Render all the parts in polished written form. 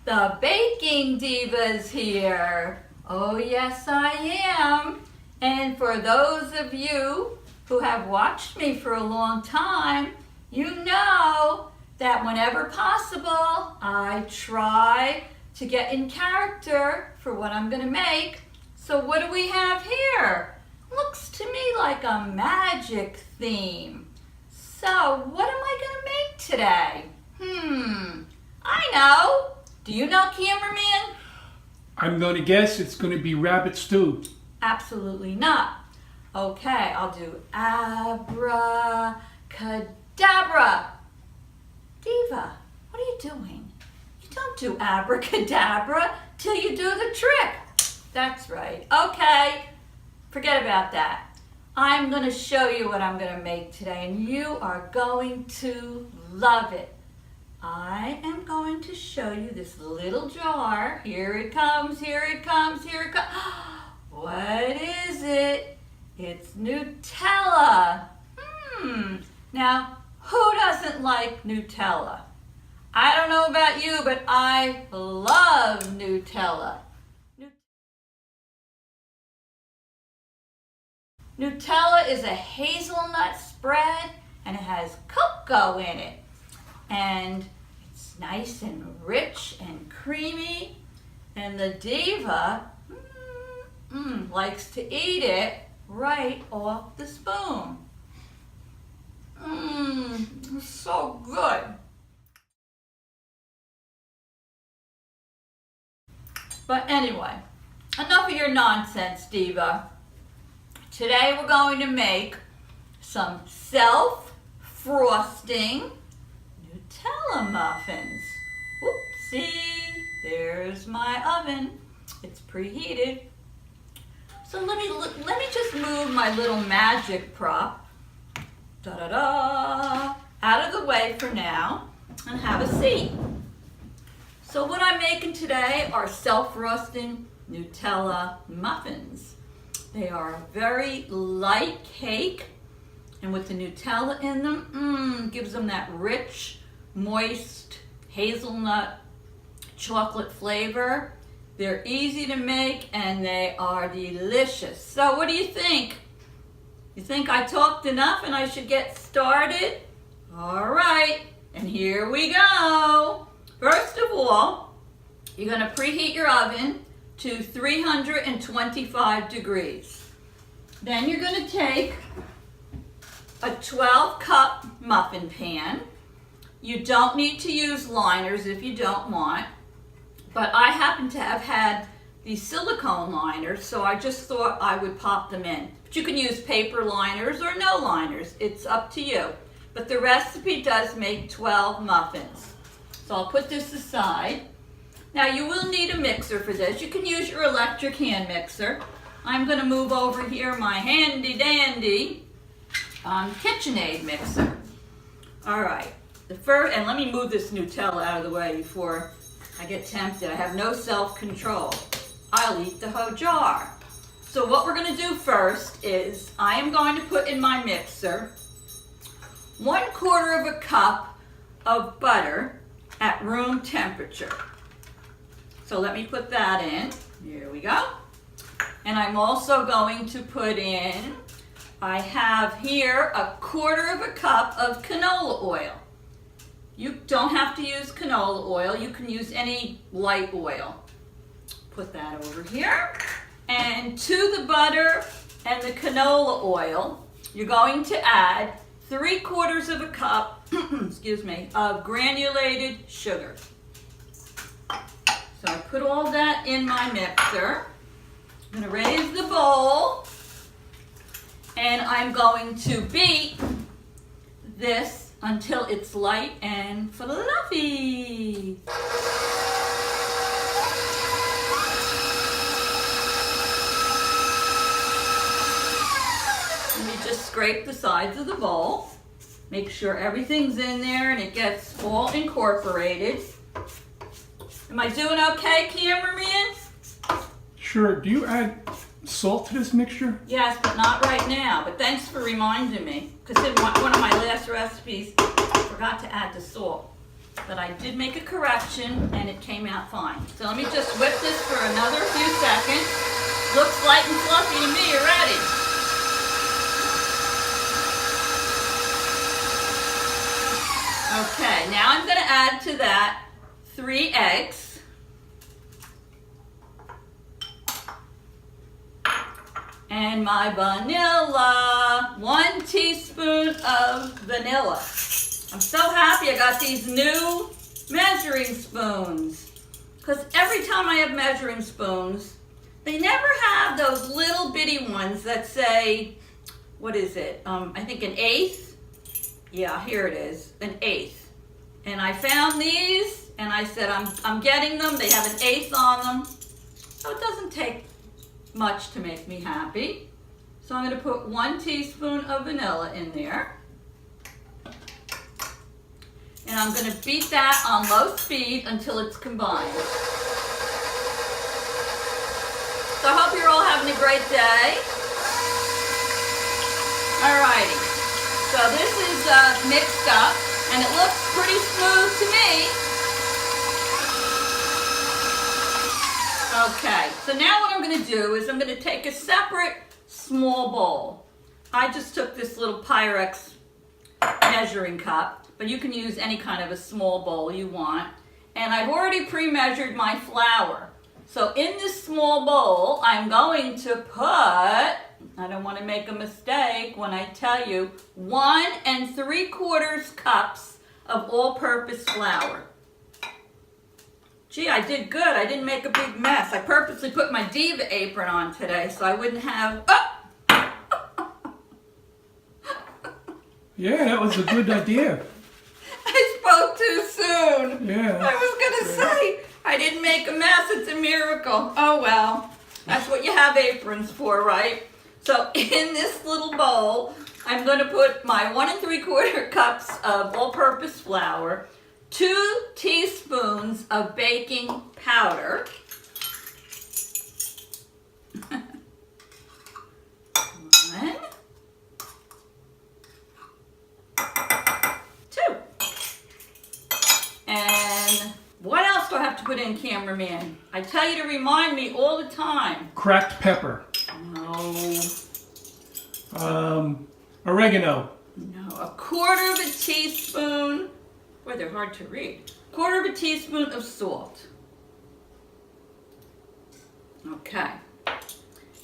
The baking diva's here. Oh yes, I am. And for those of you who have watched me for a long time, you know that whenever possible, I try to get in character for what I'm gonna make. So what do we have here? Looks to me like a magic theme. So what am I gonna make today? I know. Do you know, cameraman? I'm going to guess it's going to be rabbit stew. Absolutely not. Okay, I'll do abracadabra. Diva, what are you doing? You don't do abracadabra till you do the trick. That's right. Okay, forget about that. I'm going to show you what I'm going to make today, and you are going to love it. I am going to show you this little jar. Here it comes, here it comes, here it comes. What is it? It's Nutella. Now, who doesn't like Nutella? I don't know about you, but I love Nutella. Nutella is a hazelnut spread, and it has cocoa in it. And it's nice and rich and creamy, and the Diva likes to eat it right off the spoon. It's so good. But anyway, enough of your nonsense, Diva. Today we're going to make some self-frosting Nutella muffins. Whoopsie, there's my oven. It's preheated. So let me just move my little magic prop, out of the way for now and have a seat. So what I'm making today are self-frosting Nutella muffins. They are a very light cake, and with the Nutella in them, gives them that rich, moist hazelnut chocolate flavor. They're easy to make and they are delicious. So what do you think? You think I talked enough and I should get started? All right, and here we go. First of all, you're gonna preheat your oven to 325 degrees. Then you're gonna take a 12-cup muffin pan. You don't need to use liners if you don't want, but I happen to have had these silicone liners, so I just thought I would pop them in. But you can use paper liners or no liners, it's up to you. But the recipe does make 12 muffins. So I'll put this aside. Now you will need a mixer for this. You can use your electric hand mixer. I'm gonna move over here my handy dandy KitchenAid mixer. All right. And let me move this Nutella out of the way before I get tempted. I have no self-control. I'll eat the whole jar. So what we're gonna do first is I am going to put in my mixer 1/4 cup of butter at room temperature. So let me put that in. Here we go. And I'm also going to put in, I have here 1/4 cup of canola oil. You don't have to use canola oil. You can use any light oil. Put that over here. And to the butter and the canola oil, you're going to add 3/4 cup, excuse me, of granulated sugar. So I put all that in my mixer. I'm gonna raise the bowl, and I'm going to beat this until it's light and fluffy. Let me just scrape the sides of the bowl. Make sure everything's in there and it gets all incorporated. Am I doing okay, cameraman? Sure. Do you add salt to this mixture? Yes, but not right now. But thanks for reminding me, because in one of my last recipes, I forgot to add the salt. but I did make a correction and it came out fine. So let me just whip this for another few seconds. Looks light and fluffy to me already. Okay, now I'm going to add to that 3 eggs. And my vanilla, 1 teaspoon of vanilla. I'm so happy I got these new measuring spoons. Because every time I have measuring spoons, they never have those little bitty ones that say, what is it? I think an 1/8. Yeah, here it is, an 1/8. And I found these and I said, I'm getting them. They have an 1/8 on them. So it doesn't take much to make me happy. So I'm going to put 1 teaspoon of vanilla in there. And I'm going to beat that on low speed until it's combined. So I hope you're all having a great day. Alrighty. So this is mixed up and it looks pretty smooth to me. Okay, so now what I'm going to do is I'm going to take a separate small bowl. I just took this little Pyrex measuring cup, but you can use any kind of a small bowl you want. And I've already pre-measured my flour. So in this small bowl, I'm going to put, I don't want to make a mistake when I tell you, 1 3/4 cups of all-purpose flour. Gee, I did good. I didn't make a big mess. I purposely put my Diva apron on today so I wouldn't have... Yeah, that was a good idea. I spoke too soon. Yeah. I was going to say, I didn't make a mess. It's a miracle. Oh, well. That's what you have aprons for, right? So in this little bowl, I'm going to put my 1 3/4 cups of all-purpose flour, 2 teaspoons of baking powder, 1, 2. And what else do I have to put in, cameraman? I tell you to remind me all the time. Cracked pepper. No. Oregano. No, 1/4 teaspoon. Boy, they're hard to read. 1/4 teaspoon of salt. Okay.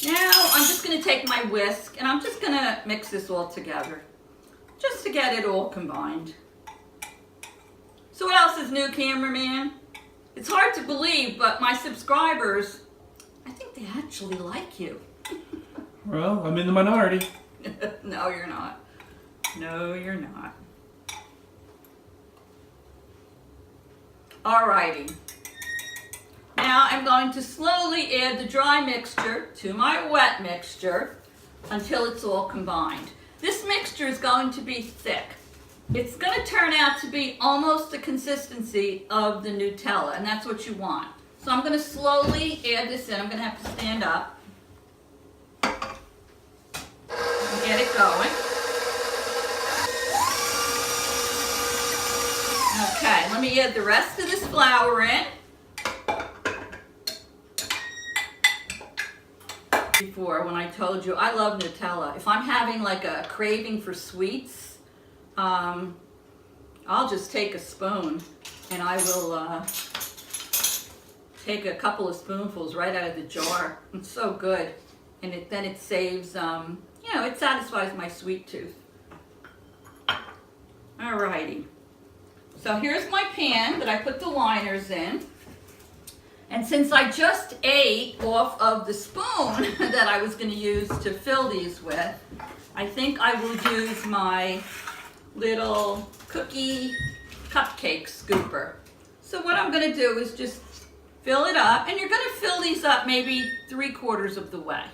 Now I'm just going to take my whisk and I'm just going to mix this all together. Just to get it all combined. So what else is new, cameraman? It's hard to believe, but my subscribers, I think they actually like you. Well, I'm in the minority. No, you're not. No, you're not. Alrighty. Now I'm going to slowly add the dry mixture to my wet mixture until it's all combined. This mixture is going to be thick. It's going to turn out to be almost the consistency of the Nutella, and that's what you want. So I'm going to slowly add this in. I'm going to have to stand up and get it going. Okay, let me add the rest of this flour in. Before, when I told you I love Nutella, if I'm having like a craving for sweets, I'll just take a spoon and I will take a couple of spoonfuls right out of the jar. It's so good, and then it saves, you know, it satisfies my sweet tooth. Alrighty. So here's my pan that I put the liners in. And since I just ate off of the spoon that I was going to use to fill these with, I think I will use my little cookie cupcake scooper. So what I'm going to do is just fill it up, and you're going to fill these up maybe 3/4 of the way.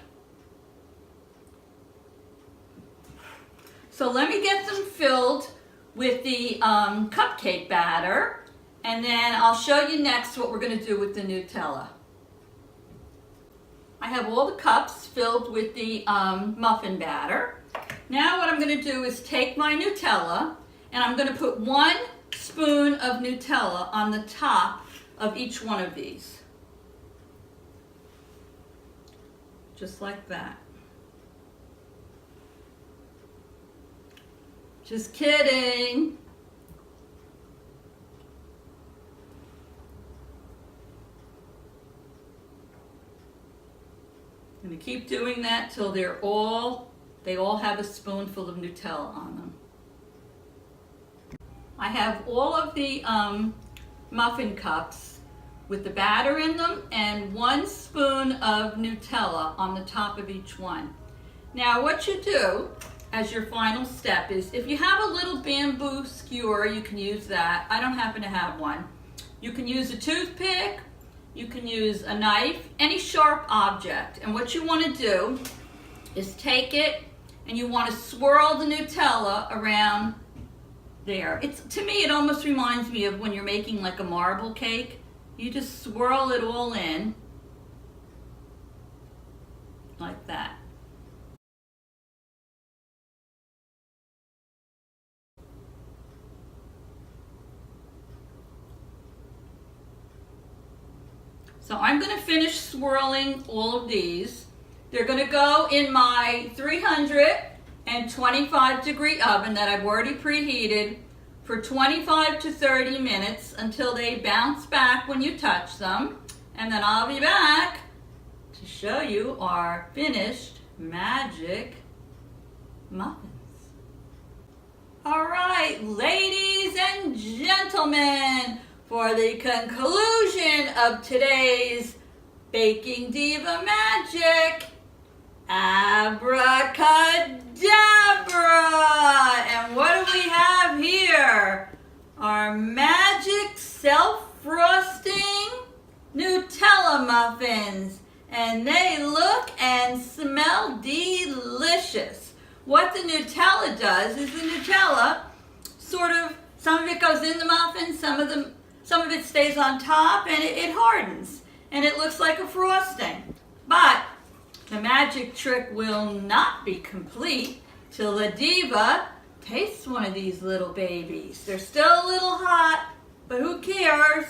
So let me get them filled with the cupcake batter, and then I'll show you next what we're going to do with the Nutella. I have all the cups filled with the muffin batter. Now what I'm going to do is take my Nutella and I'm going to put 1 spoon of Nutella on the top of each one of these. Just like that. Just kidding. I'm going to keep doing that till they all have a spoonful of Nutella on them. I have all of the muffin cups with the batter in them and 1 spoon of Nutella on the top of each one. Now what you do as your final step is, if you have a little bamboo skewer, you can use that. I don't happen to have one. You can use a toothpick, you can use a knife, any sharp object. And what you want to do is take it and you want to swirl the Nutella around there. To me, it almost reminds me of when you're making like a marble cake. You just swirl it all in like that. So I'm going to finish swirling all of these. They're going to go in my 325-degree oven that I've already preheated for 25 to 30 minutes until they bounce back when you touch them. And then I'll be back to show you our finished magic muffins. All right, ladies and gentlemen, for the conclusion of today's Baking Diva Magic, abracadabra! And what do we have here? Our magic self-frosting Nutella muffins. And they look and smell delicious. What the Nutella does is the Nutella sort of, some of it goes in the muffin, some of it stays on top, and it hardens. And it looks like a frosting. But the magic trick will not be complete till the Diva tastes one of these little babies. They're still a little hot, but who cares?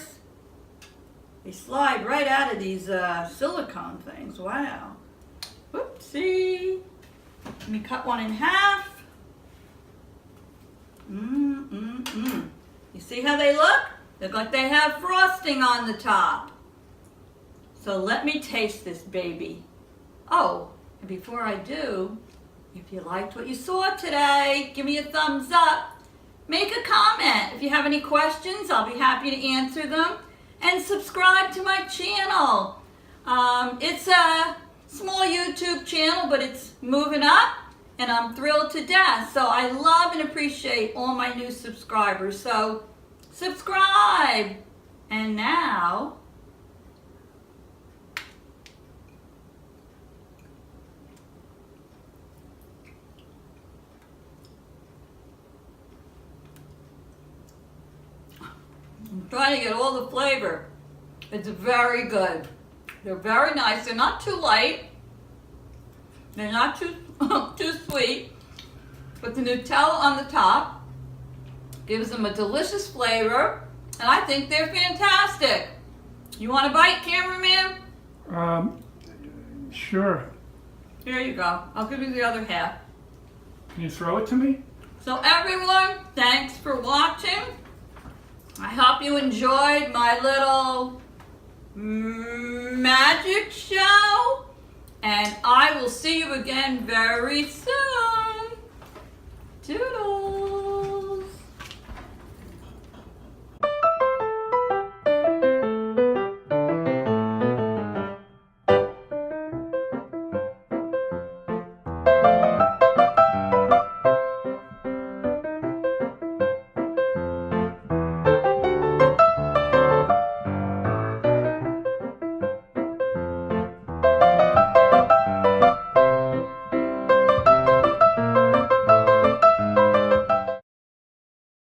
They slide right out of these silicone things. Wow. Whoopsie. Let me cut one in half. You see how they look? Look like they have frosting on the top. So let me taste this baby. Oh, and before I do, if you liked what you saw today, give me a thumbs up. Make a comment. If you have any questions, I'll be happy to answer them. And subscribe to my channel. It's a small YouTube channel, but it's moving up, and I'm thrilled to death. So I love and appreciate all my new subscribers. So subscribe. And now, I'm trying to get all the flavor. It's very good. They're very nice. They're not too light. They're not too sweet. But the Nutella on the top gives them a delicious flavor. And I think they're fantastic. You want a bite, cameraman? Sure. Here you go. I'll give you the other half. Can you throw it to me? So everyone, thanks for watching. I hope you enjoyed my little magic show. And I will see you again very soon. Toodles.